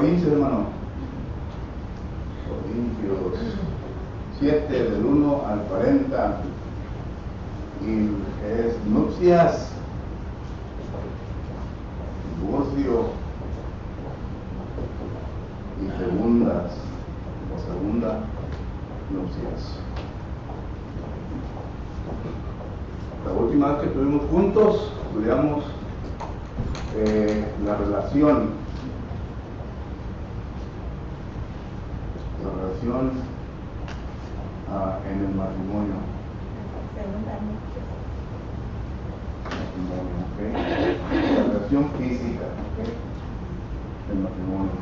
Corintios, hermano. Corintios 7, del 1 al 40. Y es nupcias, divorcio y segunda nupcias. La última vez que estuvimos juntos, estudiamos la relación en el matrimonio. ¿Okay? La relación física, ¿okay? Del matrimonio.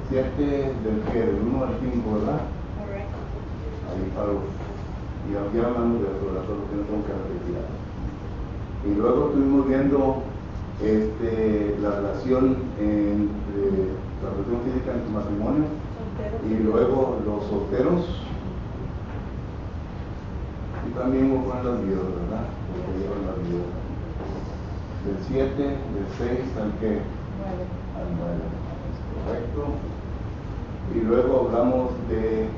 7 del 1 al 5, ¿verdad? Correcto. Ahí paro. Y aquí hablamos de eso, solo que no tengo que repetir. Y luego estuvimos viendo la relación entre la relación física en tu matrimonio y luego los solteros y también hubo con las viudas, ¿verdad? Porque llevan las viudas. Del 7, del 6 al que? Al 9. Correcto. Y luego hablamos de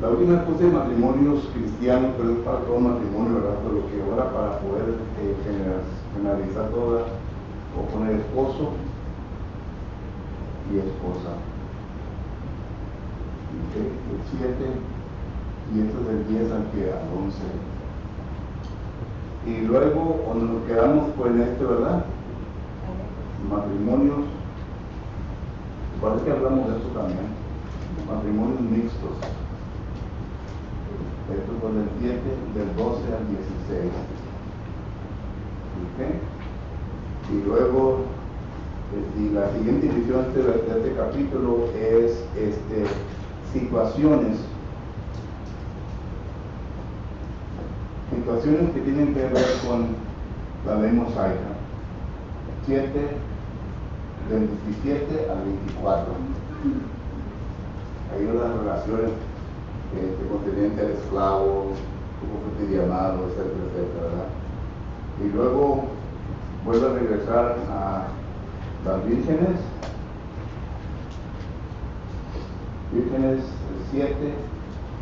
la última cosa de matrimonios cristianos, pero es para todo matrimonio, ¿verdad? Por lo que ahora para poder generalizar toda, o poner esposo y esposa. Okay. El 7 y esto es del 10 al 11. Y luego, cuando nos quedamos pues en ¿verdad? Matrimonios, parece que hablamos de esto también, matrimonios mixtos. Esto fue del 7, del 12 al 16. ¿Okay? Y luego, y la siguiente división de este capítulo es situaciones que tienen que ver con la ley mosaica. 7, del 17 al 24. Hay unas relaciones contendiente al esclavo, cómo fue llamado, etcétera, etcétera, ¿verdad? Y luego vuelve a regresar a las vírgenes, el 7,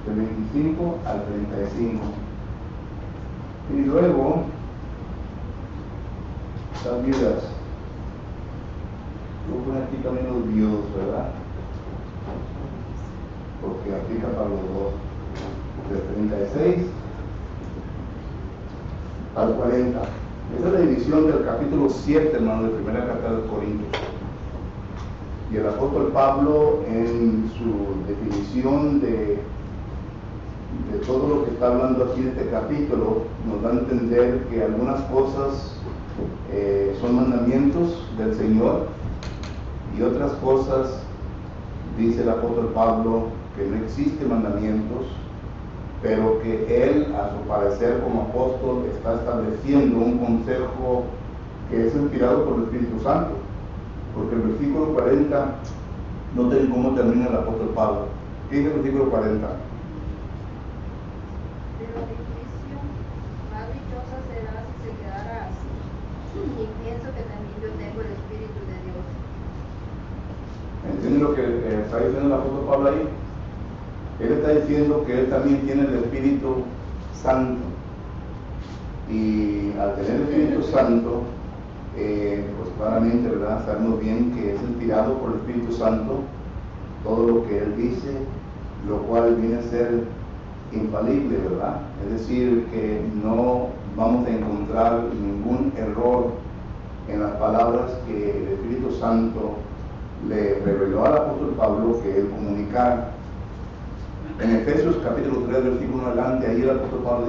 del 25 al 35. Y luego las viudas. Luego ponen aquí también los viudos, ¿verdad? Porque aplica para los dos, del 36 al 40. Esa es la división del capítulo 7, hermano, de primera carta de Corintios. Y el apóstol Pablo, en su definición de todo lo que está hablando aquí en este capítulo, nos da a entender que algunas cosas son mandamientos del Señor y otras cosas, dice el apóstol Pablo, que no existen mandamientos, pero que él, a su parecer como apóstol, está estableciendo un consejo que es inspirado por el Espíritu Santo, porque el versículo 40, noten cómo termina el apóstol Pablo. ¿Qué dice el versículo 40? Pero de juicio, más dichosa será si se quedara así, y pienso que también yo tengo el Espíritu de Dios. ¿Entienden lo que está diciendo el apóstol Pablo ahí? Él está diciendo que él también tiene el Espíritu Santo. Y al tener el Espíritu Santo, pues claramente, ¿verdad? Sabemos bien que es inspirado por el Espíritu Santo todo lo que él dice, lo cual viene a ser infalible, ¿verdad? Es decir, que no vamos a encontrar ningún error en las palabras que el Espíritu Santo le reveló al apóstol Pablo que él comunicara. En Efesios capítulo 3, versículo 1 adelante, ahí el apóstol Pablo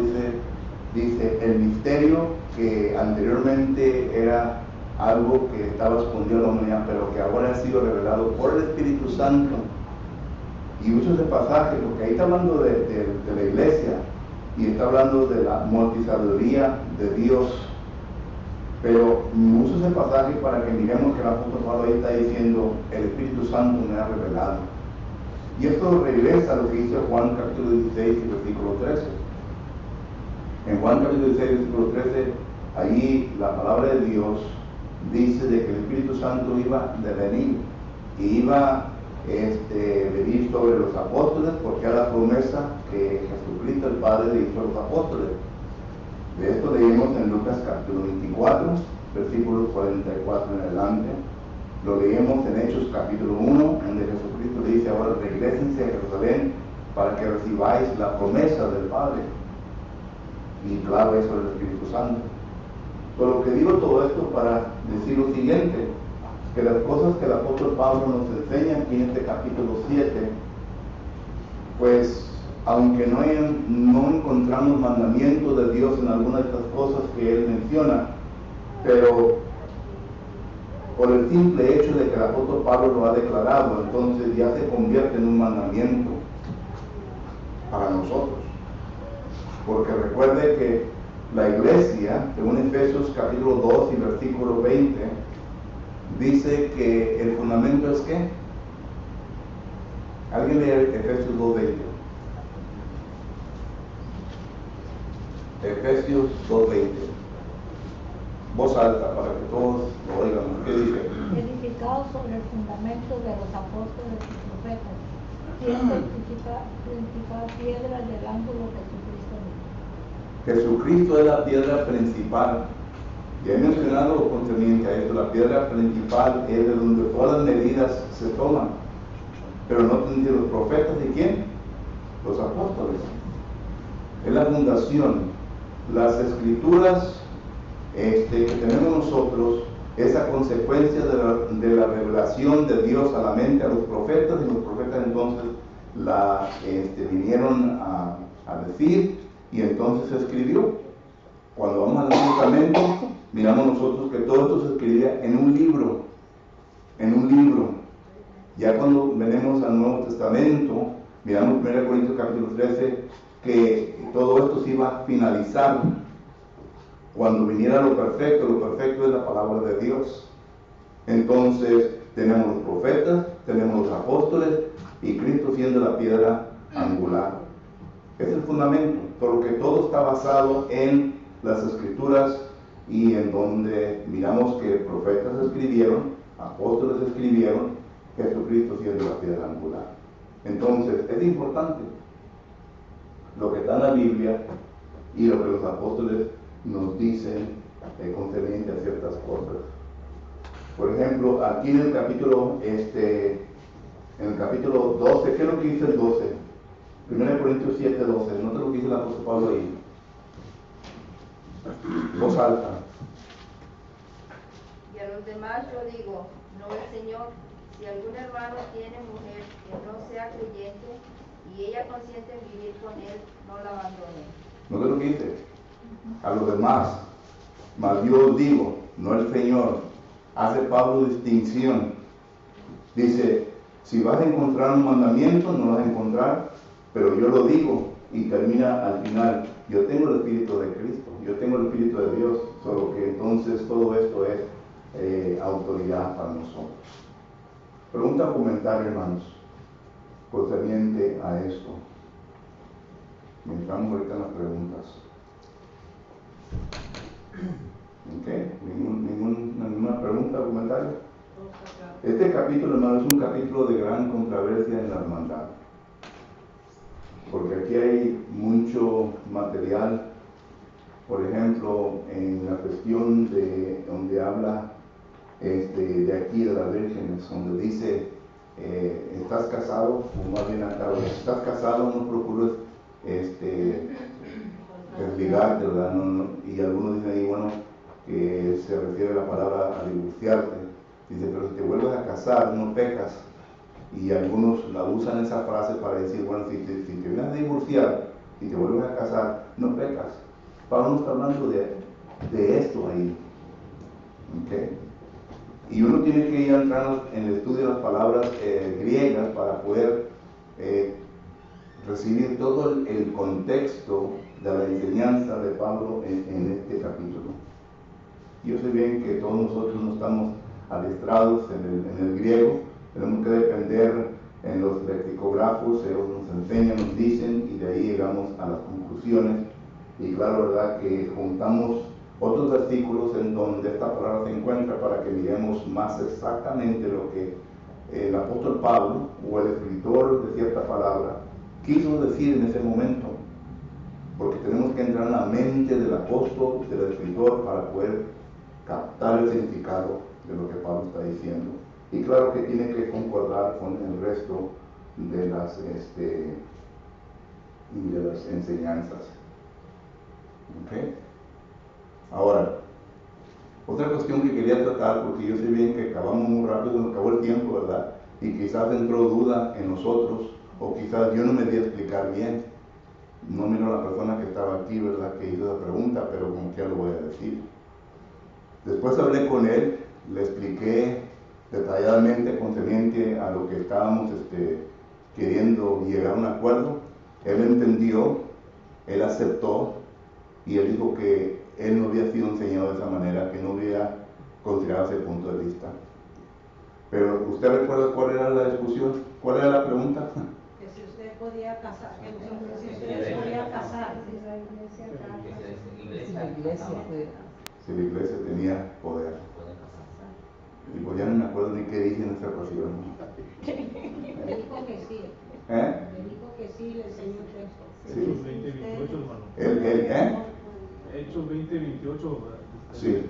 dice, el misterio que anteriormente era algo que estaba escondido a la humanidad, pero que ahora ha sido revelado por el Espíritu Santo. Y uso ese pasaje, porque ahí está hablando de la iglesia, y está hablando de la multisabiduría de Dios, pero uso ese pasaje para que miremos que el apóstol Pablo ahí está diciendo, el Espíritu Santo me ha revelado. Y esto regresa a lo que dice Juan capítulo 16 y versículo 13. En Juan capítulo 16 y versículo 13, ahí la palabra de Dios dice de que el Espíritu Santo iba de venir y iba a venir sobre los apóstoles, porque era la promesa que Jesucristo el Padre le hizo a los apóstoles. De esto leímos en Lucas capítulo 24, versículos 44 en adelante. Lo leímos en Hechos capítulo 1, donde Jesucristo le dice: ahora regrésense a Jerusalén para que recibáis la promesa del Padre. Y claro, eso del Espíritu Santo. Por lo que digo todo esto para decir lo siguiente, que las cosas que el apóstol Pablo nos enseña aquí en este capítulo 7, pues aunque no encontramos mandamientos de Dios en algunas de estas cosas que él menciona, pero por el simple hecho de que el apóstol Pablo lo ha declarado, entonces ya se convierte en un mandamiento para nosotros. Porque recuerde que la iglesia, según Efesios capítulo 2 y versículo 20, dice que el fundamento es ¿qué? ¿Alguien lee Efesios 2:20? Efesios 2:20. Voz alta para que todos lo oigan. ¿Qué dice? Edificados sobre el fundamento de los apóstoles y profetas, siendo principal piedra del ángulo Jesucristo mismo. Jesucristo es la piedra principal. Y he mencionado lo concerniente a esto. La piedra principal es de donde todas las medidas se toman. Pero no de los profetas, ¿de quién? Los apóstoles. Es la fundación. Las escrituras que tenemos nosotros es a consecuencia de la revelación de Dios a la mente a los profetas, y los profetas entonces vinieron a decir, y entonces se escribió. Cuando vamos al Nuevo Testamento, miramos nosotros que todo esto se escribía en un libro. Ya cuando venimos al Nuevo Testamento, miramos 1 Corintios capítulo 13, que todo esto se iba a finalizar cuando viniera lo perfecto es la palabra de Dios. Entonces tenemos los profetas, tenemos los apóstoles y Cristo siendo la piedra angular. Es el fundamento, porque todo está basado en las escrituras, y en donde miramos que profetas escribieron, apóstoles escribieron, Jesucristo siendo la piedra angular. Entonces es importante lo que está en la Biblia y lo que los apóstoles nos dicen concerniente a ciertas cosas. Por ejemplo, aquí en el capítulo 12, ¿qué es lo que dice el 12? 1 Corintios 7:12, ¿no te lo que dice el apóstol Pablo ahí? Voz alta. Y a los demás yo digo, no el Señor, si algún hermano tiene mujer que no sea creyente y ella consiente en vivir con él, no la abandone. ¿No te lo que dice? A los demás, mas yo os digo, no el Señor. Hace Pablo distinción. Dice, si vas a encontrar un mandamiento, no lo vas a encontrar, pero yo lo digo, y termina al final, yo tengo el Espíritu de Cristo, yo tengo el Espíritu de Dios, solo que entonces todo esto es autoridad para nosotros. Pregunta o comentario, hermanos, concerniente a esto. Entramos ahorita en las preguntas. ¿Ninguna pregunta o comentario? Este capítulo, hermano, es un capítulo de gran controversia en la hermandad, porque aquí hay mucho material. Por ejemplo, en la cuestión de donde habla de aquí de las vírgenes, donde dice estás casado, o más bien acá, estás casado, no procures desligarte, ¿verdad? Y algunos dicen ahí, bueno, que se refiere a la palabra a divorciarte. Dice, pero si te vuelves a casar, no pecas. Y algunos la usan esa frase para decir, bueno, si te vienes a divorciar y te vuelves a casar, no pecas. Pablo no está hablando de esto ahí. ¿Okay? Y uno tiene que ir entrando en el estudio de las palabras griegas para poder recibir todo el contexto de la enseñanza de Pablo en este capítulo. Yo sé bien que todos nosotros no estamos adestrados en el griego, tenemos que depender en los lexicógrafos, ellos nos enseñan, nos dicen, y de ahí llegamos a las conclusiones. Y claro, verdad que juntamos otros versículos en donde esta palabra se encuentra para que miremos más exactamente lo que el apóstol Pablo o el escritor de cierta palabra quiso decir en ese momento, porque tenemos que entrar en la mente del apóstol, del escritor, para poder captar el significado de lo que Pablo está diciendo. Y claro que tiene que concordar con el resto de las enseñanzas. ¿Okay? Ahora, otra cuestión que quería tratar, porque yo sé bien que acabamos muy rápido, nos acabó el tiempo, ¿verdad? Y quizás entró duda en nosotros, o quizás yo no me di a explicar bien. No miro a la persona que estaba aquí, ¿verdad?, que hizo la pregunta, pero como que ya lo voy a decir. Después hablé con él, le expliqué detalladamente concerniente a lo que estábamos queriendo llegar a un acuerdo. Él entendió, él aceptó, y él dijo que él no había sido enseñado de esa manera, que no había considerado ese punto de vista. Pero, ¿usted recuerda cuál era la discusión? ¿Cuál era la pregunta? Que si usted podía casar, que si usted podía casar. Si la iglesia tenía poder. Y pues ya no me acuerdo ni qué dije en esa ocasión. Le dijo que sí. Le dijo que sí, le enseñó el texto. Sí. Hechos 20, 28, hermano. Hechos 20, 28. Sí.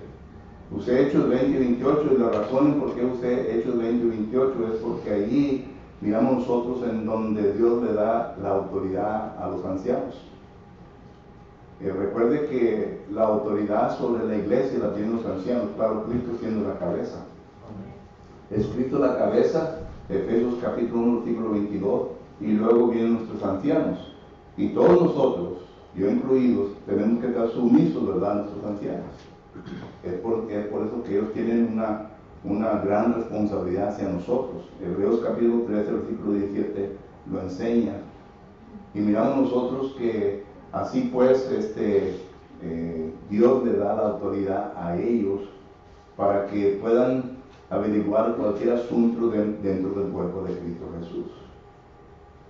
Usé Hechos 20 y 28, y la razón por qué usé Hechos 20 y 28 es porque allí miramos nosotros en donde Dios le da la autoridad a los ancianos. Recuerde que la autoridad sobre la iglesia la tienen los ancianos, claro, Cristo siendo la cabeza. Es Cristo la cabeza, Efesios capítulo 1, versículo 22, y luego vienen nuestros ancianos. Y todos nosotros, yo incluidos, tenemos que estar sumisos, ¿verdad?, a nuestros ancianos. Es por eso que ellos tienen una gran responsabilidad hacia nosotros. Hebreos capítulo 13, versículo 17 lo enseña. Y miramos nosotros que así pues Dios le da la autoridad a ellos para que puedan averiguar cualquier asunto dentro del cuerpo de Cristo Jesús.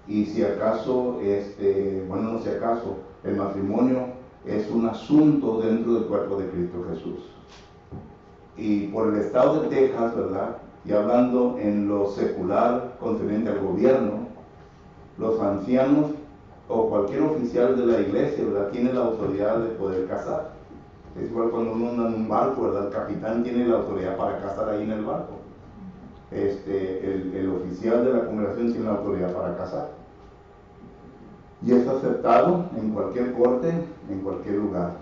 Y si acaso, no si acaso, el matrimonio es un asunto dentro del cuerpo de Cristo Jesús. Y por el estado de Texas, ¿verdad?, y hablando en lo secular concerniente al gobierno, los ancianos o cualquier oficial de la iglesia, ¿verdad?, tiene la autoridad de poder casar. Es igual cuando uno anda en un barco, ¿verdad?, el capitán tiene la autoridad para casar ahí en el barco. El oficial de la congregación tiene la autoridad para casar. Y es aceptado en cualquier corte, en cualquier lugar.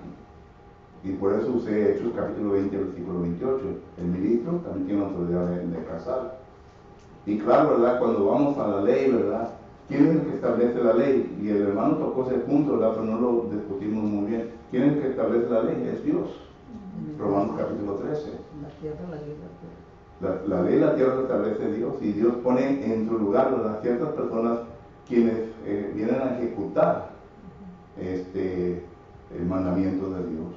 Y por eso usé Hechos capítulo 20, versículo 28. El ministro también tiene la autoridad de casar. Y claro, ¿verdad?, cuando vamos a la ley, ¿verdad?, ¿quién es el que establece la ley? Y el hermano tocó ese punto, ¿verdad?, pero no lo discutimos muy bien. ¿Quién es el que establece la ley? Es Dios. Romanos capítulo 13. La ley de la tierra la establece Dios, y Dios pone en su lugar, ¿verdad?, ciertas personas quienes vienen a ejecutar el mandamiento de Dios.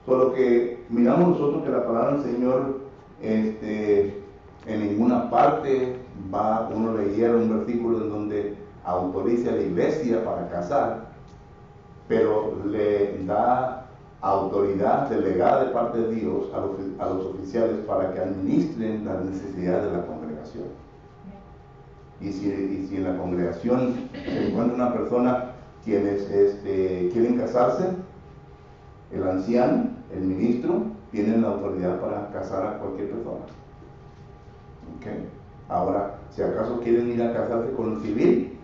Solo que miramos nosotros que la palabra del Señor en ninguna parte va uno leyera un versículo en donde autoriza a la iglesia para casar, pero le da autoridad delegada de parte de Dios a los oficiales para que administren las necesidades de la congregación. Y si en la congregación se encuentra una persona quienes quieren casarse, el anciano, el ministro, tienen la autoridad para casar a cualquier persona. ¿Okay? Ahora, si acaso quieren ir a casarse con el civil,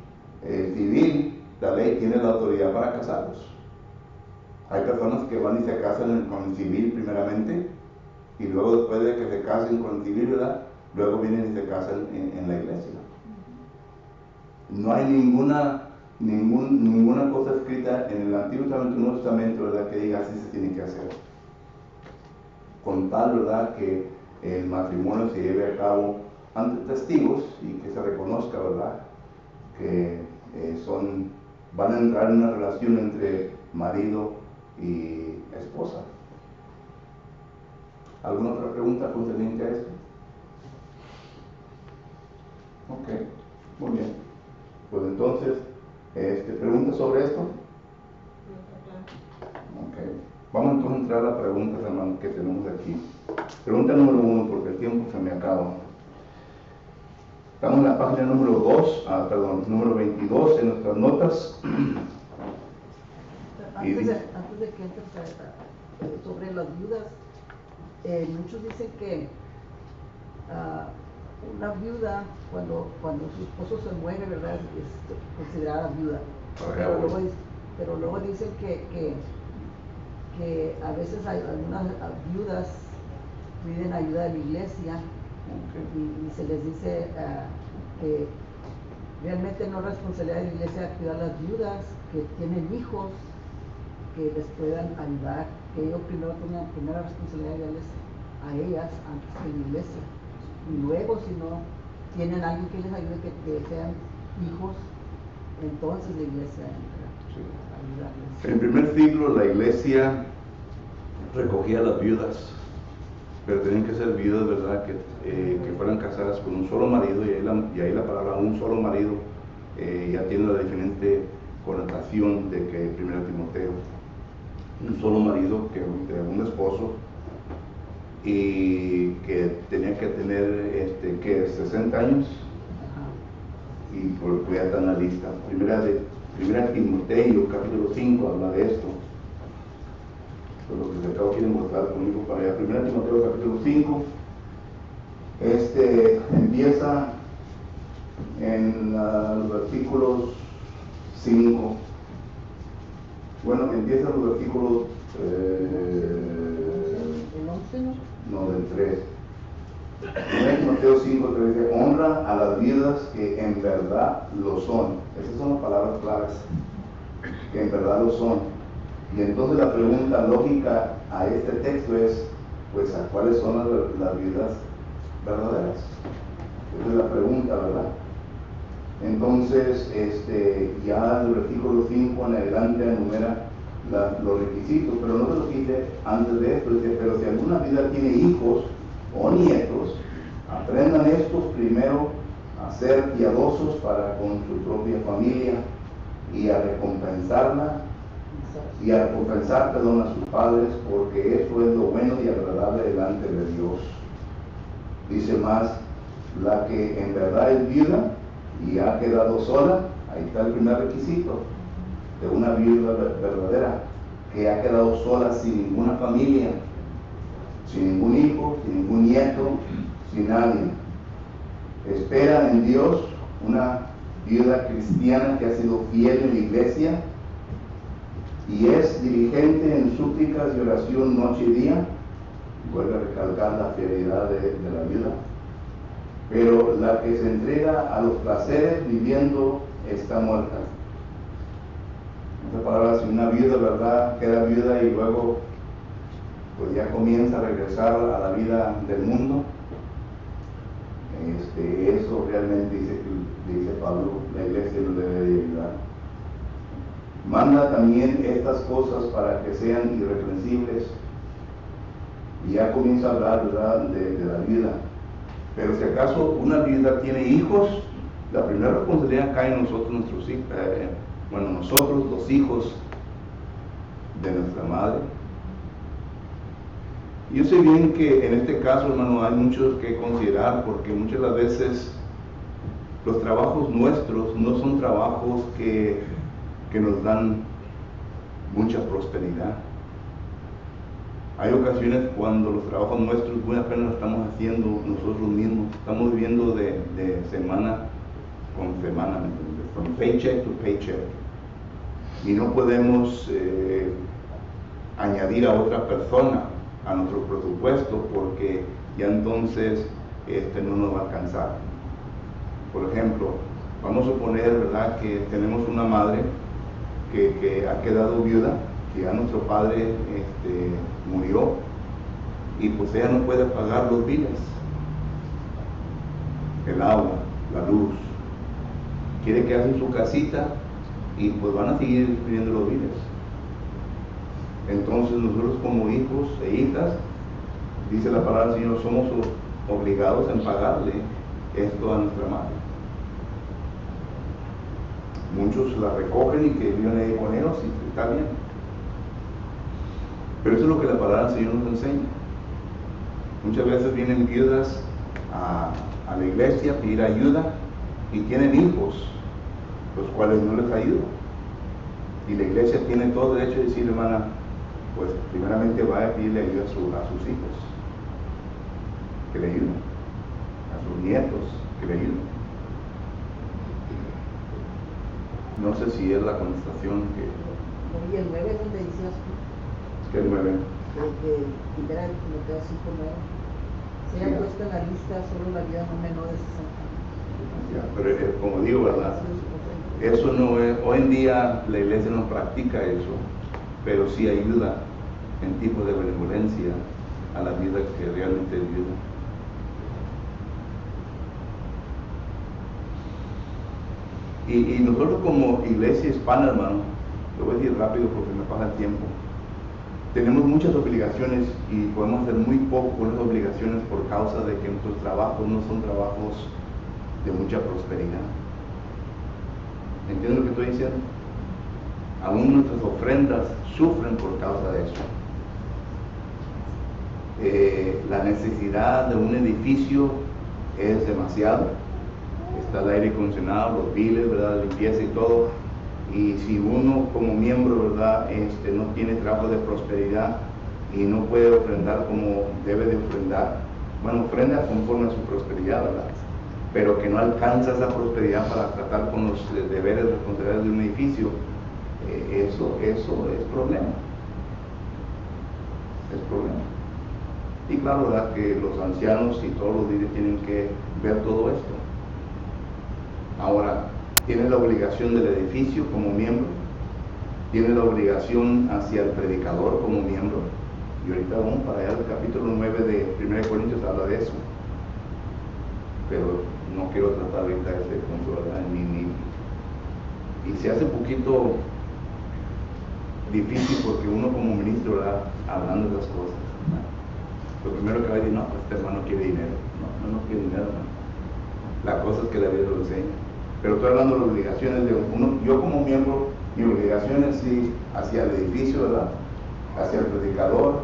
la ley tiene la autoridad para casarlos. Hay personas que van y se casan con el civil primeramente, y luego después de que se casen con el civil, ¿verdad?, luego vienen y se casan en la iglesia. No hay ninguna cosa escrita en el Antiguo Testamento y Nuevo Testamento, ¿verdad?, que diga así se tiene que hacer. Con tal, ¿verdad?, que el matrimonio se lleve a cabo ante testigos y que se reconozca, ¿verdad?, que van a entrar en una relación entre marido y esposa. ¿Alguna otra pregunta concerniente a esto? Ok, muy bien. Pues entonces, ¿preguntas sobre esto? Ok. Vamos entonces. que tenemos aquí. Pregunta número 1, porque el tiempo se me acaba. Estamos en la página número 22 en nuestras notas. Antes de que entres sobre las viudas, muchos dicen que una viuda, cuando su esposo se muere, ¿verdad?, es considerada viuda. Pero luego dicen que a veces hay algunas viudas piden ayuda de la iglesia. Y se les dice que realmente no es responsabilidad de la iglesia cuidar a las viudas que tienen hijos que les puedan ayudar, que ellos primero tengan primera responsabilidad de ayudarles a ellas antes que la iglesia, y luego si no tienen alguien que les ayude, que sean hijos, entonces la iglesia entra a ayudarles. En el primer siglo la iglesia recogía a las viudas, pero tenían que ser viudas, ¿verdad?, que fueran casadas con un solo marido, y ahí la palabra un solo marido ya tiene la diferente connotación de que 1 Timoteo, un solo marido, que un esposo, y que tenía que tener que 60 años, y por ya está en la lista. 1 Timoteo capítulo 5 habla de esto. Lo que se acabo quieren mostrar conmigo para allá. 1 Timoteo capítulo 5 empieza en los versículos 5. Bueno, empieza los versículos no, del 3. 1 Timoteo 5 te dice: honra a las viudas que en verdad lo son. Esas son las palabras claves, que en verdad lo son. Y entonces la pregunta lógica a este texto es, pues, ¿a cuáles son las viudas verdaderas? Esa es la pregunta, ¿verdad? Entonces, ya el versículo 5 en adelante enumera los requisitos, pero no se los dice antes de esto. Dice: pero si alguna viuda tiene hijos o nietos, aprendan estos primero a ser piadosos para con su propia familia y a recompensar a sus padres, porque eso es lo bueno y agradable delante de Dios. Dice más: la que en verdad es viuda y ha quedado sola, ahí está el primer requisito de una viuda verdadera, que ha quedado sola sin ninguna familia, sin ningún hijo, sin ningún nieto, sin nadie. Espera en Dios, una viuda cristiana que ha sido fiel en la iglesia y es diligente en súplicas y oración noche y día. Vuelve a recalcar la fidelidad de la viuda. Pero la que se entrega a los placeres viviendo está muerta. En otras palabras, si una viuda, ¿verdad?, queda viuda y luego pues ya comienza a regresar a la vida del mundo, eso realmente dice Pablo, la iglesia lo debe de ayudar. Manda también estas cosas para que sean irreprensibles. Y ya comienza a hablar, ¿verdad?, de la vida. Pero si acaso una viuda tiene hijos, la primera responsabilidad cae en nosotros, nosotros los hijos de nuestra madre. Yo sé bien que en este caso, hermano, hay mucho que considerar, porque muchas de las veces los trabajos nuestros no son trabajos que nos dan mucha prosperidad. Hay ocasiones cuando los trabajos nuestros muy apenas los estamos haciendo nosotros mismos, estamos viviendo de semana con semana, from paycheck to paycheck, y no podemos añadir a otra persona a nuestro presupuesto, porque ya entonces no nos va a alcanzar. Por ejemplo, vamos a suponer, ¿verdad?, que tenemos una madre que ha quedado viuda, que ya nuestro padre murió, y pues ella no puede pagar los biles, el agua, la luz. Quiere quedarse en su casita y pues van a seguir pidiendo los biles. Entonces nosotros como hijos e hijas, dice la palabra del Señor, somos obligados a pagarle esto a nuestra madre. Muchos la recogen y que viven ahí con ellos, y está bien. Pero eso es lo que la palabra del Señor nos enseña. Muchas veces vienen viudas a la iglesia a pedir ayuda y tienen hijos, los cuales no les ayudan. Y la iglesia tiene todo derecho de decirle, hermana, pues primeramente vaya a pedirle ayuda a sus hijos, que le ayuden, a sus nietos, que le ayuden. No sé si es la contestación que... Y el 9 es donde decías tú. ¿Qué 9? Que primera de Timoteo 5:9. Se ha puesto en la lista solo la vida no menor de 60 años. Ya, pero como digo, ¿verdad? Eso no es, hoy en día la iglesia no practica eso, pero sí ayuda en tipo de benevolencia a la vida que realmente es viuda. Y nosotros como iglesia hispana, hermano, lo voy a decir rápido porque me pasa el tiempo, tenemos muchas obligaciones y podemos hacer muy poco con las obligaciones por causa de que nuestros trabajos no son trabajos de mucha prosperidad. ¿Entiendes lo que estoy diciendo? Aún nuestras ofrendas sufren por causa de eso. La necesidad de un edificio es demasiado. Está el aire acondicionado, los biles, ¿verdad?, la limpieza y todo. Y si uno como miembro, ¿verdad?, no tiene trabajo de prosperidad y no puede ofrendar como debe de ofrendar, bueno, ofrenda conforme a su prosperidad, ¿verdad?, pero que no alcanza esa prosperidad para tratar con los deberes y responsabilidades de un edificio, eso es problema. Es problema. Y claro, ¿verdad?, que los ancianos y todos los líderes tienen que ver todo esto. Ahora, tiene la obligación del edificio como miembro, tiene la obligación hacia el predicador como miembro, y ahorita vamos para allá, el capítulo 9 de 1 Corintios habla de eso, pero no quiero tratar ahorita ese punto, ¿verdad? Y se hace un poquito difícil porque uno como ministro, ¿verdad?, hablando de las cosas, ¿verdad?, lo primero que va a decir, no, pues este hermano quiere dinero. No quiere dinero, hermano. La cosa es que la vida lo enseña. Pero estoy hablando de las obligaciones de uno. Yo como miembro, mi obligación es sí hacia el edificio, ¿verdad?, hacia el predicador,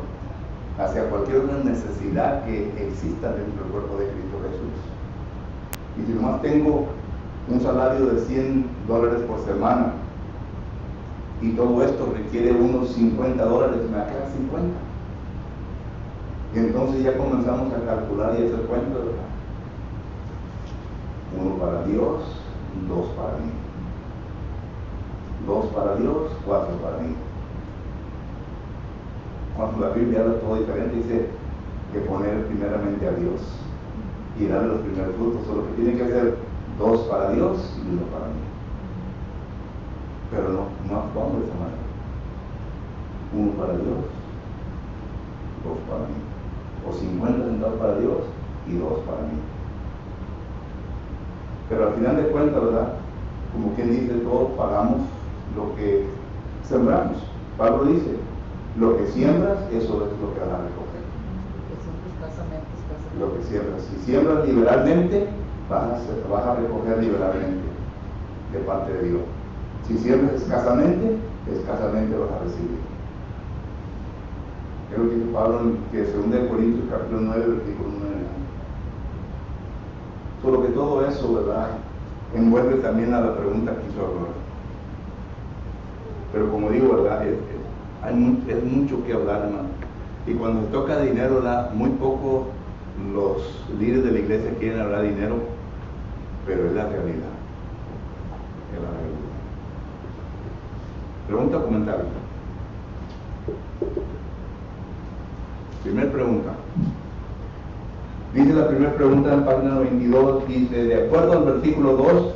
hacia cualquier otra necesidad que exista dentro del cuerpo de Cristo Jesús. Y si nomás tengo un salario de $100 por semana y todo esto requiere unos $50, me va a quedar 50. Y entonces ya comenzamos a calcular y hacer cuentas, ¿verdad? 1 para Dios, 2 para mí. 2 para Dios, 4 para mí. Cuando la Biblia habla todo diferente, dice que poner primeramente a Dios y darle los primeros frutos. Solo que tiene que hacer 2 para Dios y 1 para mí. Pero no actuamos de esa manera. 1 para Dios, 2 para mí. O 50 centavos para Dios y 2 para mí. Pero al final de cuentas, ¿verdad?, como quien dice, todos pagamos lo que sembramos. Pablo dice, lo que siembras, eso es lo que vas a recoger. Lo que siembras. Si siembras liberalmente, vas a recoger liberalmente de parte de Dios. Si siembras escasamente, escasamente vas a recibir. Es lo que dice Pablo en 2 Corintios capítulo 9, versículo 9. Solo que todo eso, ¿verdad?, envuelve también a la pregunta que hizo Aurora. Pero como digo, ¿verdad?, es mucho que hablar, hermano. Y cuando se toca dinero, ¿verdad?, muy poco los líderes de la iglesia quieren hablar de dinero, pero es la realidad. Es la realidad. Pregunta o comentario. Primera pregunta. Dice la primera pregunta en la página 22, dice, de acuerdo al versículo 2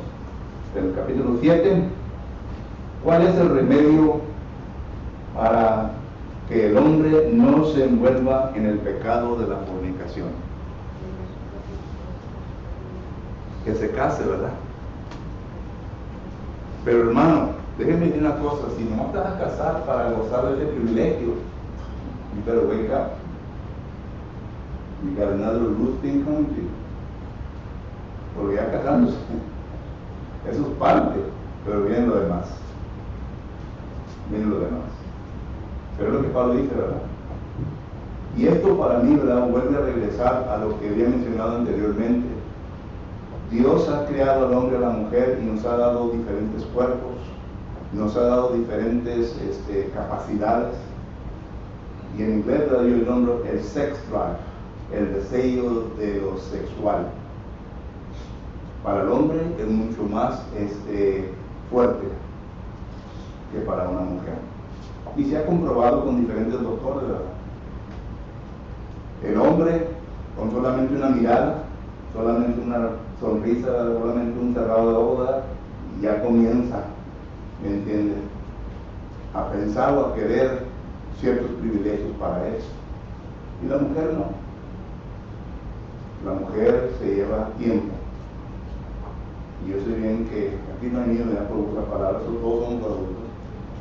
del capítulo 7, ¿cuál es el remedio para que el hombre no se envuelva en el pecado de la fornicación? Que se case, ¿verdad? Pero hermano, déjenme decir una cosa, si no te vas a casar para gozar de ese privilegio, you better wake up. You got another routine coming to you. Porque ya casándose, eso es parte, pero viene lo demás. Viene lo demás. Pero es lo que Pablo dice, ¿verdad? Y esto para mí, ¿verdad?, vuelve a regresar a lo que había mencionado anteriormente. Dios ha creado al hombre y a la mujer y nos ha dado diferentes cuerpos, nos ha dado diferentes capacidades. Y en inglés le doy el nombre el sex drive, el deseo de lo sexual. Para el hombre es mucho más fuerte que para una mujer. Y se ha comprobado con diferentes doctores, ¿verdad? El hombre, con solamente una mirada, solamente una sonrisa, solamente un cerrado de boda, ya comienza, ¿me entiendes?, a pensar o a querer ciertos privilegios para eso. Y la mujer no. La mujer se lleva tiempo. Y yo sé bien que aquí no hay niños de por usar palabras, todos somos adultos.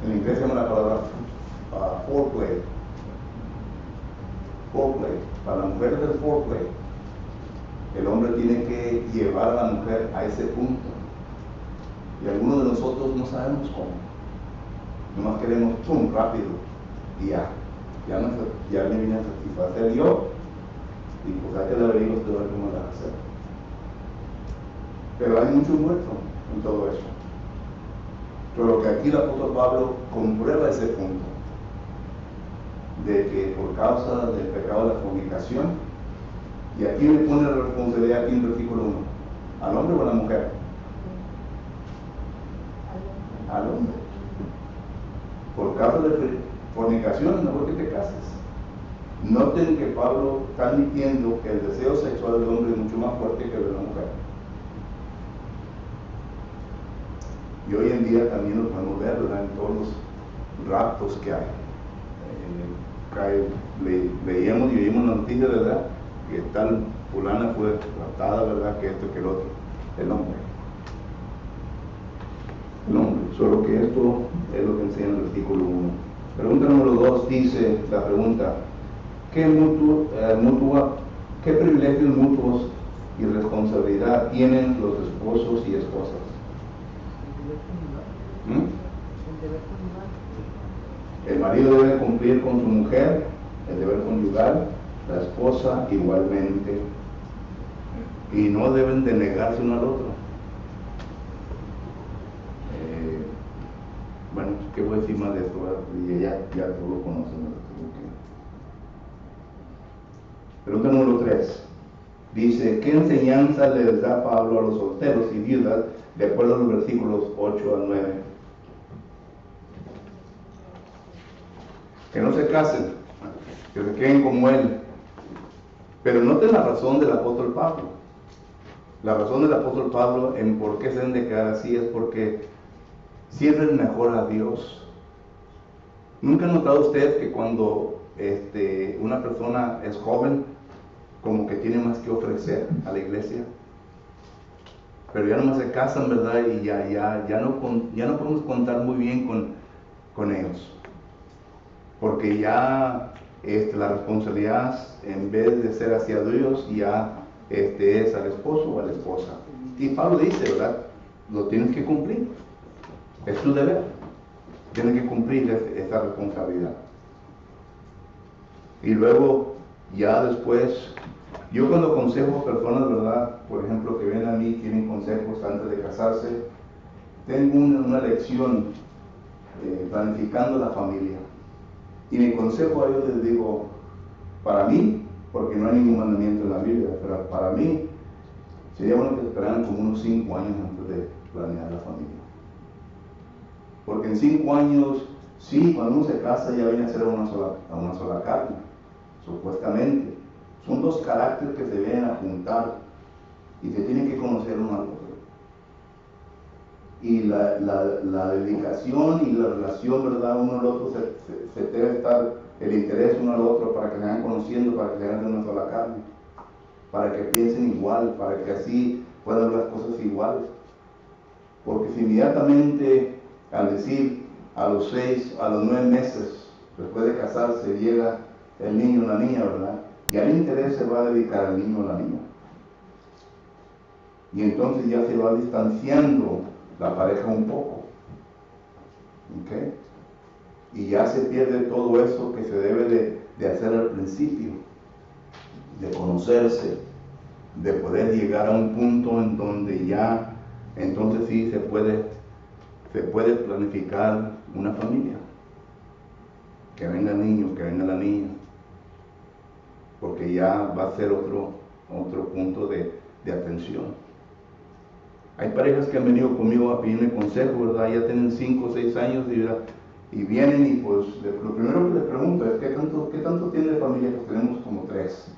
En inglés se llama la palabra foreplay. Foreplay. Para la mujer es el foreplay. El hombre tiene que llevar a la mujer a ese punto. Y algunos de nosotros no sabemos cómo. Nomás queremos pum, rápido. Y ya me vine a satisfacer yo. Y pues hay que la averiguar de ver cómo la hacer. Pero hay mucho muerto en todo eso. Pero que aquí el apóstol Pablo comprueba ese punto. De que por causa del pecado de la fornicación, y aquí le pone la responsabilidad aquí en el versículo 1, ¿al hombre o a la mujer? Al hombre. Por causa de fornicación es mejor que te cases. Noten que Pablo está admitiendo que el deseo sexual del hombre es mucho más fuerte que el de la mujer. Y hoy en día también lo podemos ver, ¿verdad?, en todos los raptos que hay. Veíamos y oímos la noticia, ¿verdad?, que tal fulana fue raptada, ¿verdad?, que esto, que el otro. El hombre. El hombre. Solo que esto es lo que enseña el versículo 1. Pregunta número 2 dice la pregunta: ¿qué privilegios mutuos y responsabilidad tienen los esposos y esposas? El marido debe cumplir con su mujer el deber conyugal, la esposa igualmente, y no deben de negarse uno al otro. Bueno, ¿qué voy a decir más de esto? Ya todos lo conocen, ¿no? Pregunta número 3 dice: ¿qué enseñanza les da Pablo a los solteros y viudas de acuerdo a los versículos 8 al 9? Que no se casen, que se queden como él. Pero noten la razón del apóstol Pablo. La razón del apóstol Pablo en por qué se deben de quedar así es porque sirven mejor a Dios. ¿Nunca ha notado usted que cuando una persona es joven, como que tiene más que ofrecer a la iglesia? Pero ya nomás se casan, ¿verdad? Y ya no podemos contar muy bien con ellos. Porque ya la responsabilidad, en vez de ser hacia Dios, ya es al esposo o a la esposa. Y Pablo dice, ¿verdad?, lo tienes que cumplir. Es tu deber. Tienes que cumplir esa responsabilidad. Y luego, ya después, yo cuando aconsejo a personas, ¿verdad?, por ejemplo, que vienen a mí, tienen consejos antes de casarse, tengo una lección planificando la familia. Y mi consejo a ellos les digo: para mí, porque no hay ningún mandamiento en la Biblia, pero para mí sería bueno que esperaran como unos 5 años antes de planear la familia. Porque en 5 años, sí, cuando uno se casa ya viene a ser una sola carne, supuestamente. Son 2 caracteres que se vienen a juntar y se tienen que conocer uno al otro. Y la dedicación y la relación, ¿verdad?, uno al otro, se debe estar el interés uno al otro para que se vayan conociendo, para que se hagan de una sola carne, para que piensen igual, para que así puedan ver las cosas iguales. Porque si inmediatamente, al decir a los 6, a los 9 meses después de casarse, llega el niño o la niña, ¿verdad?, ya el interés se va a dedicar al niño o la niña. Y entonces ya se va distanciando la pareja un poco. ¿Ok? Y ya se pierde todo eso que se debe de hacer al principio, de conocerse, de poder llegar a un punto en donde ya, entonces sí se puede planificar una familia. Que venga el niño, que venga la niña, porque ya va a ser otro punto de atención. Hay parejas que han venido conmigo a pedirme consejo, ¿verdad? Ya tienen 5 o 6 años y vienen y pues lo primero que les pregunto es ¿qué tanto tiene de familia? Pues tenemos como 3.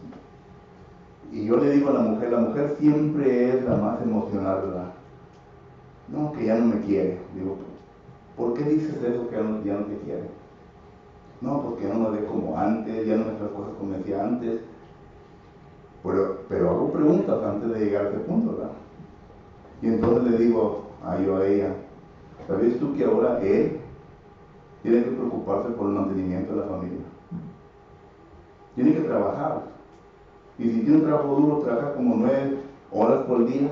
Y yo le digo a la mujer siempre es la más emocional, ¿verdad? No, que ya no me quiere. Digo, ¿por qué dices eso que ya no te quiere? No, porque ya no me ve como antes, ya no me hace las cosas como me hacía antes. Pero hago preguntas antes de llegar a ese punto, ¿verdad? Y entonces le digo a ella, ¿sabes tú que ahora él tiene que preocuparse por el mantenimiento de la familia? Tiene que trabajar. Y si tiene un trabajo duro, trabaja como 9 horas por día,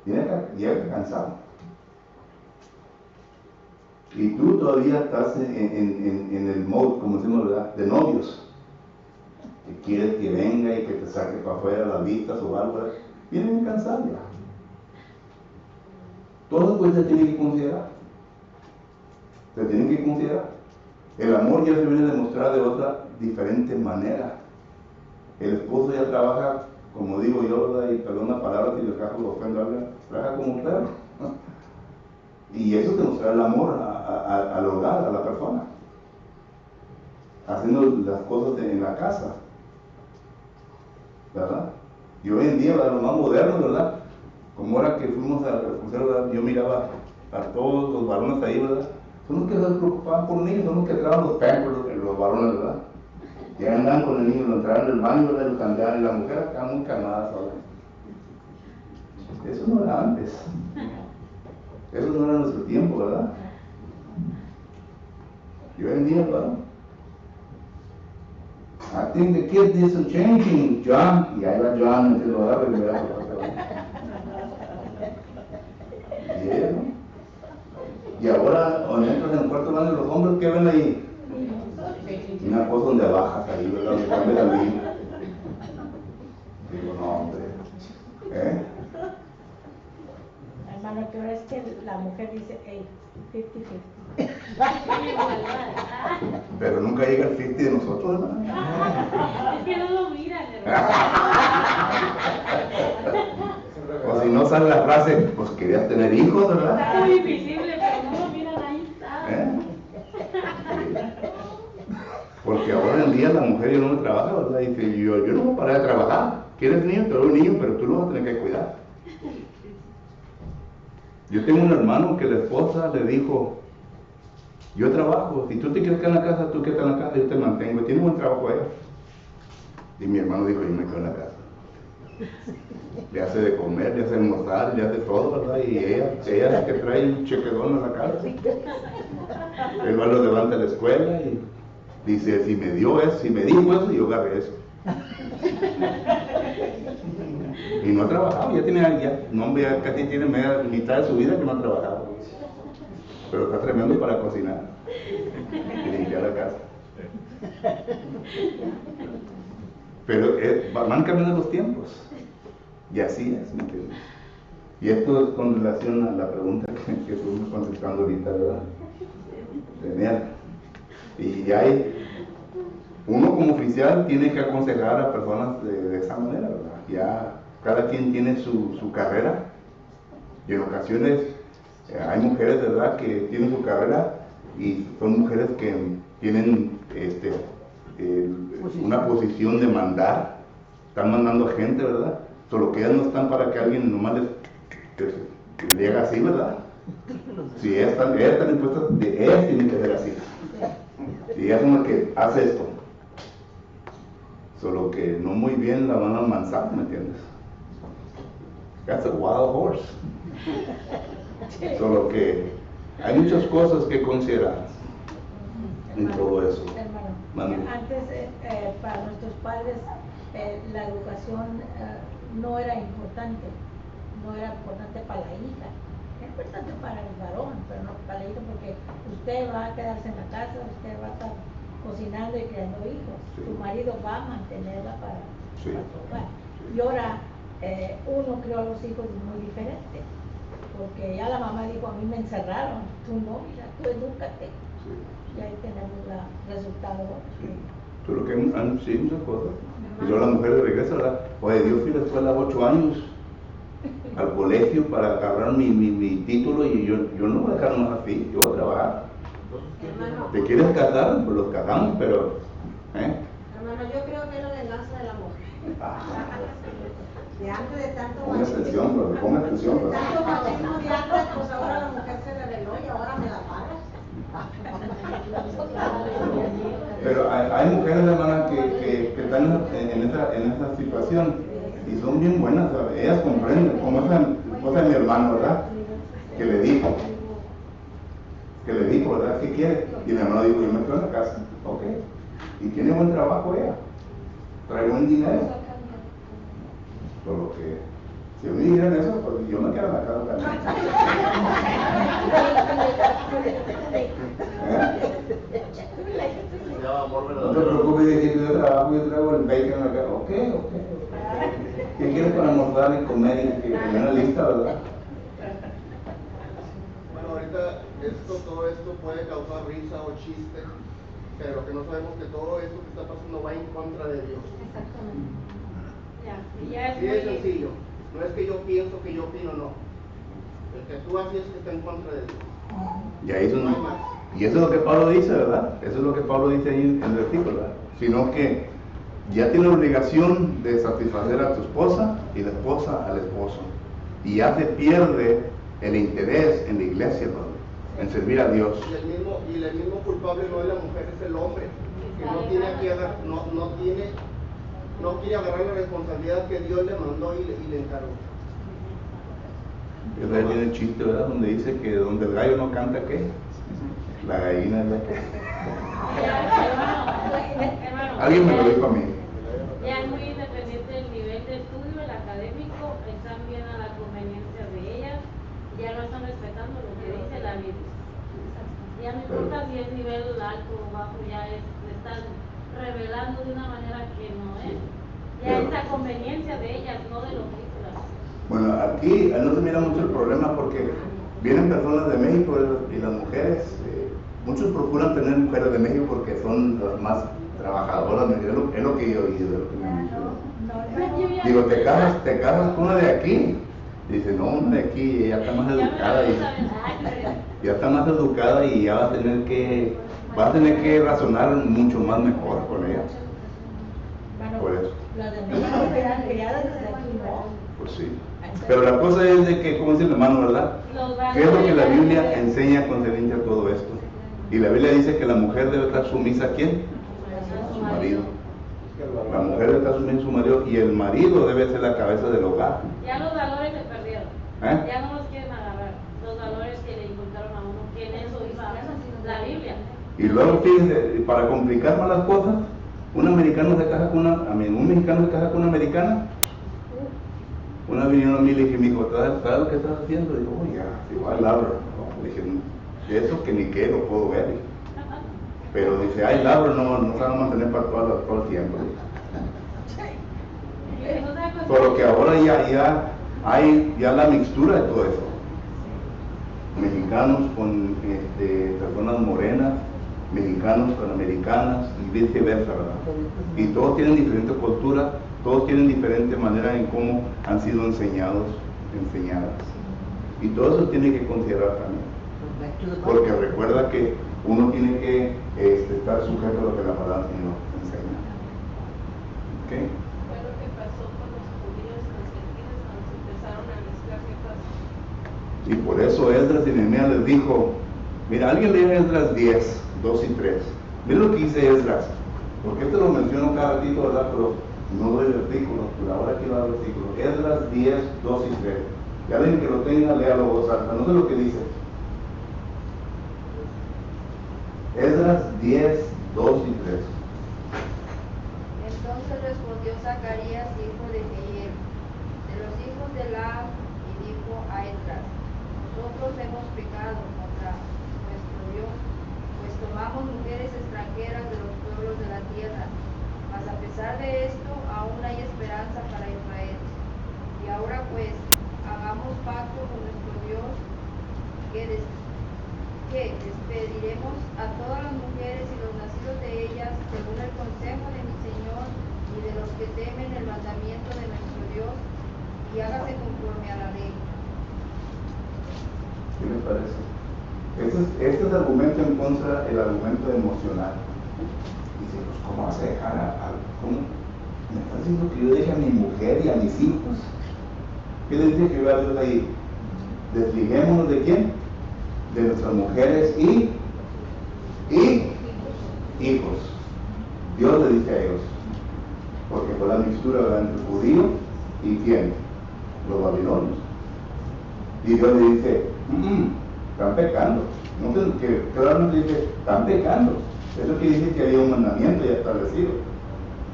llega cansado. Y tú todavía estás en el mode, como decimos, ¿verdad?, de novios. Que quieres que venga y que te saque para afuera las vistas o algo, ¿verdad? Vienen cansados ya. Todo pues se tiene que considerar. Se tiene que considerar. El amor ya se viene a demostrar de otra diferente manera. El esposo ya trabaja, como digo yo, ¿verdad?, y perdón la palabra si el caso lo ofendo a alguien, trabaja como un perro. Y eso demuestra el amor al hogar, a la persona. Haciendo las cosas en la casa, ¿verdad? Y hoy en día, ¿verdad?, los más modernos, ¿verdad? Como ahora que fuimos a crucero, ¿verdad?, yo miraba a todos los varones ahí, ¿verdad? Son los que se preocupaban por niños, son los que traban los pampers, los varones, ¿verdad? Y andaban con el niño, lo entraban en el baño, ¿verdad?, y lo cambiaban, y la mujer acá muy calmada sola. Eso no era antes. Eso no era nuestro tiempo, ¿verdad? Y hoy en día, ¿verdad? I think the kids need some changing, John. Y ahí va John, y lo agarra y me da Y ahora, cuando entras en el cuarto baño, los hombres, ¿qué ven ahí? Una cosa donde bajas ahí, ¿verdad? Donde cambias la línea. Digo, no, hombre. Hermano, que ahora es que la mujer dice, hey, 50-50. Pero nunca llega el 50 de nosotros, hermano. Es que no lo miran, hermano. O si no sale la frase, pues querías tener hijos, ¿verdad? Está muy invisible, pero no lo miran, ahí está. Sí. Porque ahora en día la mujer ya no trabaja, ¿verdad? Y dice, yo no voy a parar de trabajar. ¿Quieres niño? Te doy un niño, pero tú lo vas a tener que cuidar. Yo tengo un hermano que la esposa le dijo, yo trabajo, si tú te quieres quedar en la casa, tú quédate en la casa, yo te mantengo. Tiene buen trabajo ella. Y mi hermano dijo, yo me quedo en la casa. Le hace de comer, le hace almorzar, le hace todo, ¿verdad? Y ella es la que trae el chequedón a la casa. Él va, lo levanta a la escuela y dice, si me dijo eso, yo agarré eso. Y no ha trabajado, ya casi tiene mitad de su vida que no ha trabajado. Pero está tremendo para cocinar y limpiar la casa. Pero van cambiando los tiempos. Y así es, ¿me entiendes? Y esto es con relación a la pregunta que estuvimos contestando ahorita, ¿verdad? Y uno como oficial tiene que aconsejar a personas de esa manera, ¿verdad? Ya cada quien tiene su carrera. Y en ocasiones hay mujeres, ¿verdad?, que tienen su carrera y son mujeres que tienen una posición de mandar, están mandando gente, ¿verdad? Solo que ellas no están para que alguien nomás le haga así, ¿verdad? Si ellas están impuestas, ellas tienen que ser así. Y ellas son las que hace esto. Solo que no muy bien la van a amansar, ¿me entiendes? That's a wild horse. Solo que hay muchas cosas que considerar en todo eso. Hermano, antes para nuestros padres la educación no era importante para la hija, era importante para el varón, pero no para la hija, porque usted va a quedarse en la casa, usted va a estar cocinando y criando hijos. Sí. Tu marido va a mantenerla para Sí. tu hogar. Sí. Y ahora uno crió a los hijos muy diferente, porque ya la mamá dijo, a mí me encerraron, tú no, mira, tú edúcate. Sí. Y ahí tenemos el resultado. Sí. Pero que sí, muchas cosas. Y luego la mujer de regreso, ¿verdad? Oye, yo fui a la escuela 8 años al colegio para agarrar mi título y yo no voy a dejar más así, yo voy a trabajar. Hermano, ¿Te quieres casar? Pues los casamos, pero... hermano, yo creo que es la venganza de la mujer. De antes de tanto Ponga atención, brother, ponga atención, de brother. tanto machismo de antes, pues ahora la mujer se rebeló y ahora me la pagas. Pero hay mujeres, hermanas, que están en esa situación y son bien buenas, ¿sabes? Ellas comprenden, como esa esposa de mi hermano, ¿verdad? Que le dijo, ¿verdad? ¿Qué quiere? Y mi hermano dijo, yo me quedo en la casa, ok. Y tiene buen trabajo ella, trae buen dinero. Solo que, si me dijeran eso, pues yo me quedo en la casa también. No te preocupes, dije, yo trabajo, yo traigo el bacon en la casa. Ok. ¿Qué quieres para almorzar y comer y que me una lista, verdad? Bueno, ahorita todo esto puede causar risa o chiste, pero lo que no sabemos es que todo esto que está pasando va en contra de Dios. Exactamente. Ya es Así de muy sencillo. No es que yo pienso, que yo opino, no. El que tú así es que está en contra de Dios. Y ahí No hay más. y eso es lo que Pablo dice, ¿verdad? Eso es lo que Pablo dice ahí en el versículo, ¿verdad? Sino que ya tiene la obligación de satisfacer a tu esposa y la esposa al esposo. Y ya se pierde el interés en la iglesia, ¿verdad? En servir a Dios. Y el mismo culpable no es la mujer, es el hombre, que no quiere agarrar la responsabilidad que Dios le mandó y le encargó. Eso ahí viene el chiste, ¿verdad? Donde dice que donde el gallo no canta, ¿qué? La gallina es la que... Hermano, Alguien me lo dijo a mí. ya es muy independiente del nivel de estudio, el académico, están bien a la conveniencia de ellas, ya no están respetando lo que dice la Biblia. Ya no importa si es nivel alto o bajo, ya están revelando de una manera que no es. Ya es a conveniencia de ellas, no de lo que dice la Biblia. Bueno, aquí no se mira mucho el problema porque vienen personas de México y las mujeres, muchos procuran tener mujeres de México porque son las más trabajadoras, es lo que yo he oído, es lo que me han dicho. Digo, te casas con una de aquí. Dice, no, una de aquí, ella está más educada ya está más educada y ya va a tener que razonar mucho más mejor con ella. Por eso. Las de México eran criadas desde aquí, ¿no? Pues sí. Pero la cosa es de que, como dice el hermano, ¿verdad? ¿Qué es lo que la Biblia enseña concerniente a todo esto? Y la Biblia dice que la mujer debe estar sumisa a ¿quién? A su marido. La mujer debe estar sumisa a su marido y el marido debe ser la cabeza del hogar. Ya los valores se perdieron. ¿Eh? Ya no los quieren agarrar. Los valores que le inculcaron a uno, que en eso iba la Biblia. Y luego, fíjense, para complicar más las cosas, un mexicano se casa con una americana. Una vinieron a mí y le dije, mi hijo, ¿sabes lo que estás haciendo? Dijo, oye, igual labro. Le dije, de eso que ni qué lo puedo ver. Dije. Pero dice, ay, labro no se van a mantener para todo el tiempo. Pero que ahora ya hay la mixtura de todo eso. Mexicanos con personas morenas, mexicanos con americanas y viceversa, ¿verdad? Y todos tienen diferente cultura, todos tienen diferente manera en cómo han sido enseñadas. Y todo eso tiene que considerar también. Porque recuerda que uno tiene que estar sujeto a lo que la palabra del Señor enseña. ¿Ok? Fue lo que pasó con los judíos y los gentiles cuando se empezaron a mezclar, ¿qué pasó? Y por eso Esdras y Nehemías les dijo, mira, alguien lee Esdras 10, 2 y 3. Mira lo que dice Esdras, porque esto lo menciono cada ratito, ¿verdad? Pero no doy versículos, pero ahora quiero dar versículos. Esdras 10, 2 y 3. Y alguien que lo tenga, léalo voz alta. No sé lo que dice. Esdras 10, 2 y 3. Entonces respondió Zacarías, hijo de Jehiel, de los hijos de Elam, y dijo a Esdras: nosotros hemos pecado contra nuestro Dios, pues tomamos mujeres extranjeras de los pueblos de la tierra. Mas a pesar de esto, aún hay esperanza para Israel. Y ahora pues, hagamos pacto con nuestro Dios, que despediremos a todas las mujeres y los nacidos de ellas, según el consejo de mi Señor y de los que temen el mandamiento de nuestro Dios, y hágase conforme a la ley. ¿Qué les parece? Este es el argumento en contra del argumento emocional. Dice, pues ¿cómo vas a dejar cómo? ¿Me estás diciendo que yo deje a mi mujer y a mis hijos? ¿Qué le dice Jehová a Dios ahí? Desliguémonos de quién? De nuestras mujeres y hijos. Dios le dice a ellos, porque fue la mixtura entre el judío y quién, los babilonios. Y Dios le dice, están pecando. No sé, que claramente dice, están pecando. Eso quiere decir que había un mandamiento ya establecido.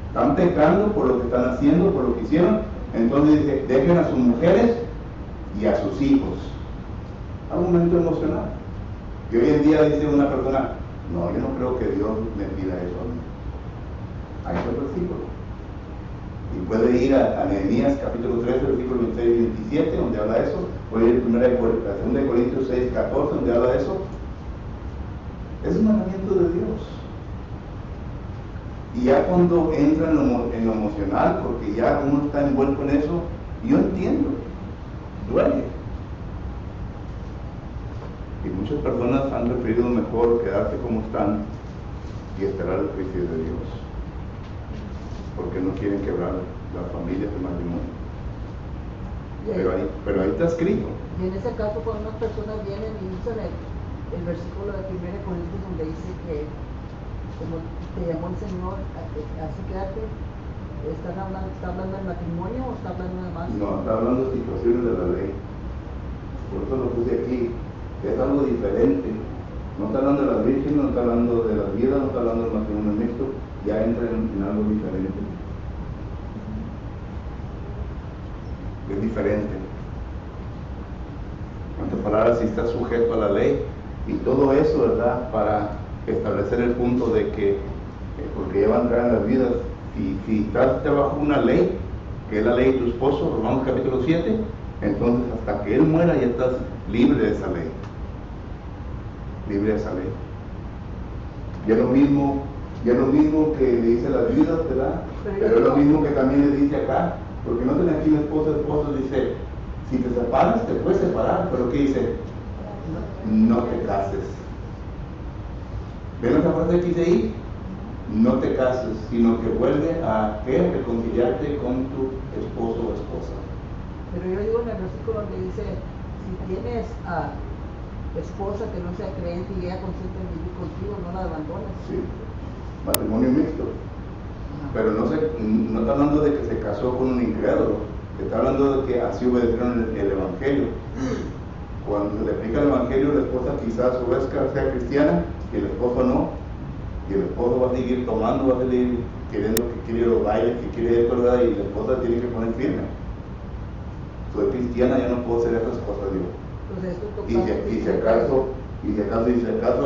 Están pecando por lo que están haciendo, por lo que hicieron. Entonces dice, dejen a sus mujeres y a sus hijos. Argumento emocional. Y hoy en día dice una persona, no, yo no creo que Dios me pida eso a mí. Ahí está el versículo. Y puede ir a Nehemías capítulo 13, versículo 26 y 27, donde habla de eso. Puede ir a 2 Corintios 6, 14, donde habla de eso. Es un mandamiento de Dios. Y ya cuando entra en lo emocional, porque ya uno está envuelto en eso, yo entiendo, duele. Y muchas personas han preferido mejor quedarse como están y esperar el juicio de Dios, porque no quieren quebrar las familias de matrimonio. Pero ahí está escrito. Y en ese caso, cuando unas personas vienen y usan el versículo de 1 Corintios donde dice que como te llamó el Señor, así quédate, ¿está hablando del matrimonio o está hablando de más? No, está hablando de situaciones de la ley. Por eso lo puse aquí. Es algo diferente. No está hablando de las vírgenes, no está hablando de las viudas, no está hablando del matrimonio mixto, ya entra en algo diferente. Es diferente. En otras palabras, si está sujeto a la ley y todo eso, ¿verdad? Para establecer el punto de que, porque ya va a entrar en las vidas, si estás bajo una ley, que es la ley de tu esposo, Romanos capítulo 7, entonces hasta que él muera ya estás libre de esa ley. Libre de esa ley. Ya es lo mismo que le dice a las viudas, ¿verdad? Pero es lo mismo que también le dice acá, porque no tiene aquí el esposo dice, si te separas, te puedes separar, pero ¿qué dice? No te cases. ¿Ven esa frase que dice ahí? No te cases, sino que vuelve a reconciliarte con tu esposo o esposa. Pero yo digo en el versículo donde dice, si tienes a esposa que no sea creyente y ella consiente en vivir contigo, no la abandones. Sí, matrimonio mixto. Pero no está hablando de que se casó con un incrédulo, está hablando de que así obedecieron el Evangelio. Cuando se le aplica el Evangelio, la esposa quizás obedezca, sea cristiana, y el esposo no, y el esposo va a seguir tomando, va a seguir queriendo que quiere los bailes, que quiere esto, ¿verdad? Y la esposa tiene que poner firme. Soy cristiana, ya no puedo hacer esas cosas, digo. Y si acaso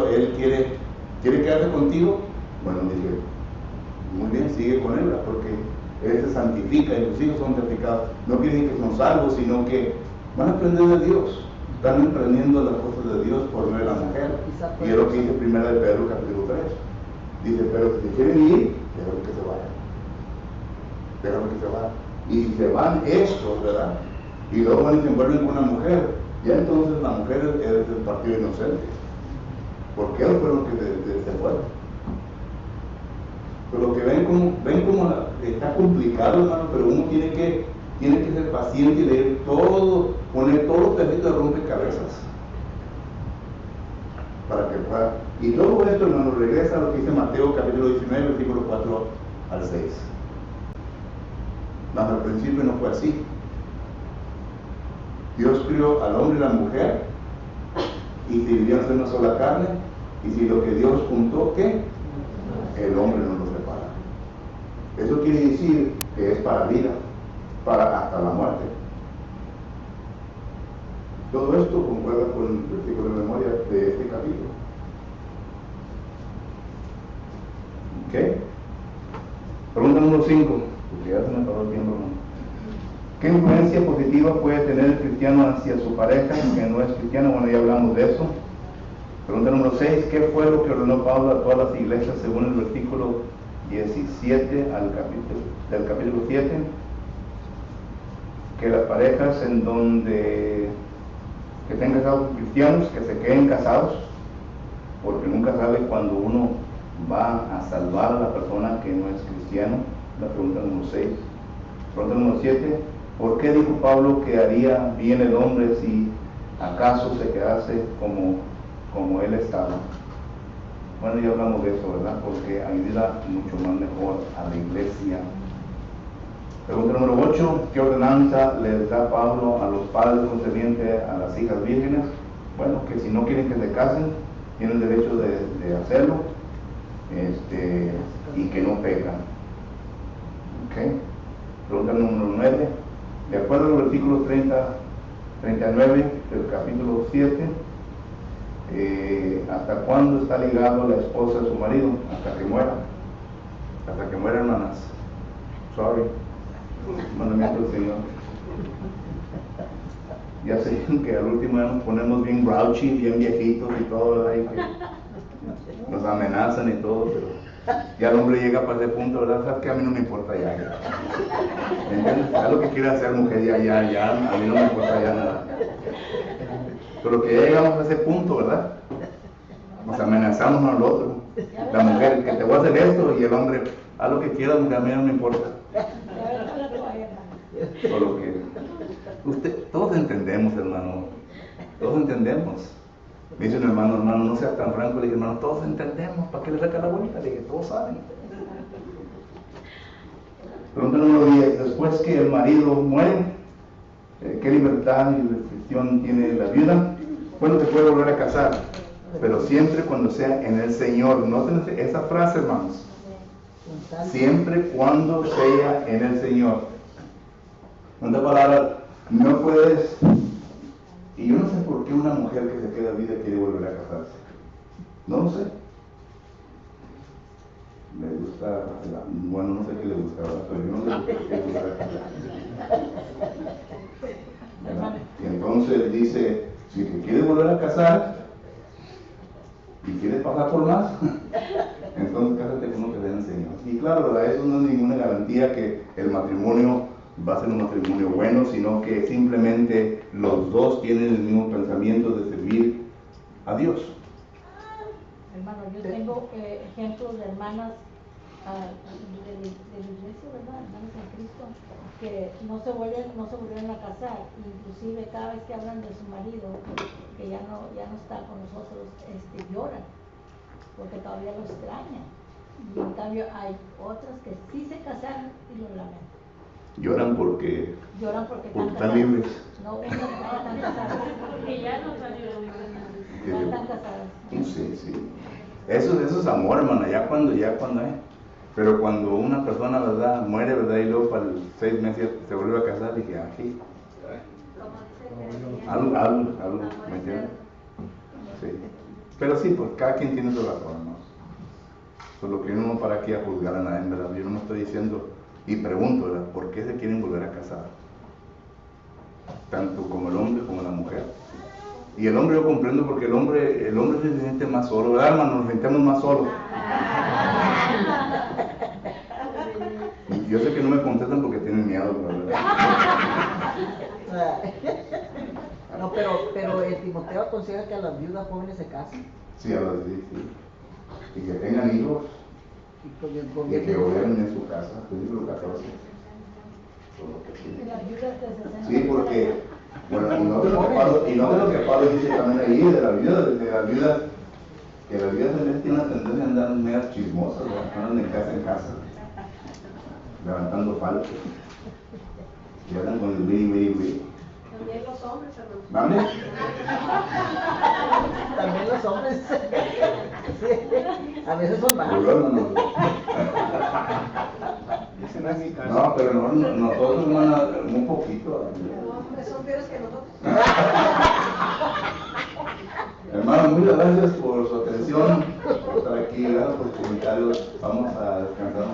él quiere quedarse contigo, bueno, dice, muy bien, sigue con él, ¿verdad? Porque él se santifica y sus hijos son santificados. No quiere decir que son salvos, sino que van a aprender de Dios. Están aprendiendo las cosas de Dios por medio de la mujer. Y es lo que dice 1 Pedro capítulo 3. Dice, pero si quieren ir, déjalo que se vayan. Déjalo que se vayan. Y si se van estos, ¿verdad? Y luego van y se envuelven con una mujer, ya entonces la mujer es del partido inocente. Porque ellos fueron los que se fueron. Pero que ven como está complicado, hermano, pero uno tiene que ser paciente y leer todo, poner todos los pedacitos de rompecabezas para que pueda. Y todo esto, hermano, regresa a lo que dice Mateo capítulo 19, versículo 4 al 6. Mas al principio no fue así. Dios crió al hombre y la mujer y se dividieron en una sola carne, y si lo que Dios juntó, ¿qué? El hombre no lo separa. Eso quiere decir que es para vida, para hasta la muerte. Todo esto concuerda con el versículo de memoria de este capítulo. ¿Ok? Pregunta número 5, porque ya se me acabó el tiempo, hermano. ¿Qué influencia positiva puede tener el cristiano hacia su pareja que no es cristiano? Bueno, ya hablamos de eso. Pregunta número 6, ¿qué fue lo que ordenó Pablo a todas las iglesias según el versículo 17 del capítulo 7? Que las parejas en donde que estén casados cristianos, que se queden casados, porque nunca sabe cuando uno va a salvar a la persona que no es cristiano. La pregunta número 6. Pregunta número 7, ¿por qué dijo Pablo que haría bien el hombre si acaso se quedase como él estaba? Bueno, ya hablamos de eso, ¿verdad? Porque ayuda mucho más mejor a la iglesia. Pregunta número 8, ¿qué ordenanza les da Pablo a los padres concerniente a las hijas vírgenes? Bueno, que si no quieren que se casen, tienen derecho de hacerlo, y que no pecan. ¿Ok? Pregunta número 9, de acuerdo al versículo 39 del capítulo 7, ¿hasta cuándo está ligado la esposa a su marido? Hasta que muera. Hasta que muera, hermanas. Sorry. Mandamiento del Señor. Ya sé que al último ya nos ponemos bien grouchy, bien viejitos y todo, ¿verdad? Y que nos amenazan y todo, pero ya el hombre llega para ese punto, ¿verdad? Sabes que a mí no me importa ya. ¿Entiendes? Haz lo que quiera hacer, mujer, ya, a mí no me importa ya nada. Pero que ya llegamos a ese punto, ¿verdad? Nos amenazamos uno al otro. La mujer, que te voy a hacer esto, y el hombre, haz lo que quieras, mujer, a mí no me importa. Solo que todos entendemos, hermano, todos entendemos. Me dice un hermano, no seas tan franco. Le dije, hermano, todos entendemos, ¿para qué le saca la vuelta? Le dije, todos saben. Pregunta número 10, después que el marido muere, ¿qué libertad y restricción tiene la viuda? Bueno, se puede volver a casar, pero siempre cuando sea en el Señor. Noten esa frase, hermanos, siempre cuando sea en el Señor. En otras palabras, no puedes, y yo no sé por qué una mujer que se queda viuda quiere volver a casarse. No lo sé. Me gusta, bueno, no sé qué le gusta, pero yo no sé por qué le gusta. Y entonces dice, si te quieres volver a casar y quieres pasar por más, entonces cásate con uno que sea el Señor. Y claro, ¿verdad? Eso no es ninguna garantía que el matrimonio va a ser un matrimonio bueno, sino que simplemente los dos tienen el mismo pensamiento de servir a Dios. Hermano, yo tengo ejemplos de hermanas de la iglesia, ¿verdad? Hermanas en Cristo, que no se volvieron a casar, inclusive cada vez que hablan de su marido, que ya no está con nosotros, lloran, porque todavía lo extrañan. Y en cambio hay otras que sí se casaron y lo lamentan. Lloran porque están libres. No, están casadas. Porque ya no salieron. Ya están casadas. Sí. Eso es amor, hermana, ya cuando hay. Pero cuando una persona, ¿verdad?, muere, ¿verdad?, y luego para 6 meses se vuelve a casar, dije, aquí. Algo, ¿me entiendes? Sí. Pero sí, pues cada quien tiene su razón, ¿no? Solo que uno no para aquí a juzgar a nadie, ¿verdad? Yo no estoy diciendo, y pregunto, ¿verdad?, ¿por qué se quieren volver a casar? Tanto como el hombre como la mujer. Y el hombre yo comprendo, porque el hombre se siente más solo, ¿verdad, hermano? Nos sentimos más solos. Yo sé que no me contestan porque tienen miedo, ¿verdad? No, pero el Timoteo aconseja que a las viudas jóvenes se casen. Sí, a las sí. Y que tengan hijos. Y que gobiernen en su casa. Versículo 14. Sí, porque, bueno, y no de lo que Pablo dice también ahí, de la viuda, que las viudas también tienen una tendencia a andar medias chismosas, ¿verdad? Andan de casa en casa, levantando falsos, y andan con el wiri. También los hombres, hermano. ¿Vale? También los hombres. Sí. A veces son más. No, pero nosotros, hermana, un poquito. Los hombres son peores que nosotros. Hermano, muchas gracias por su atención, por estar aquí, ¿verdad? llegan otros comentarios, vamos a descansar.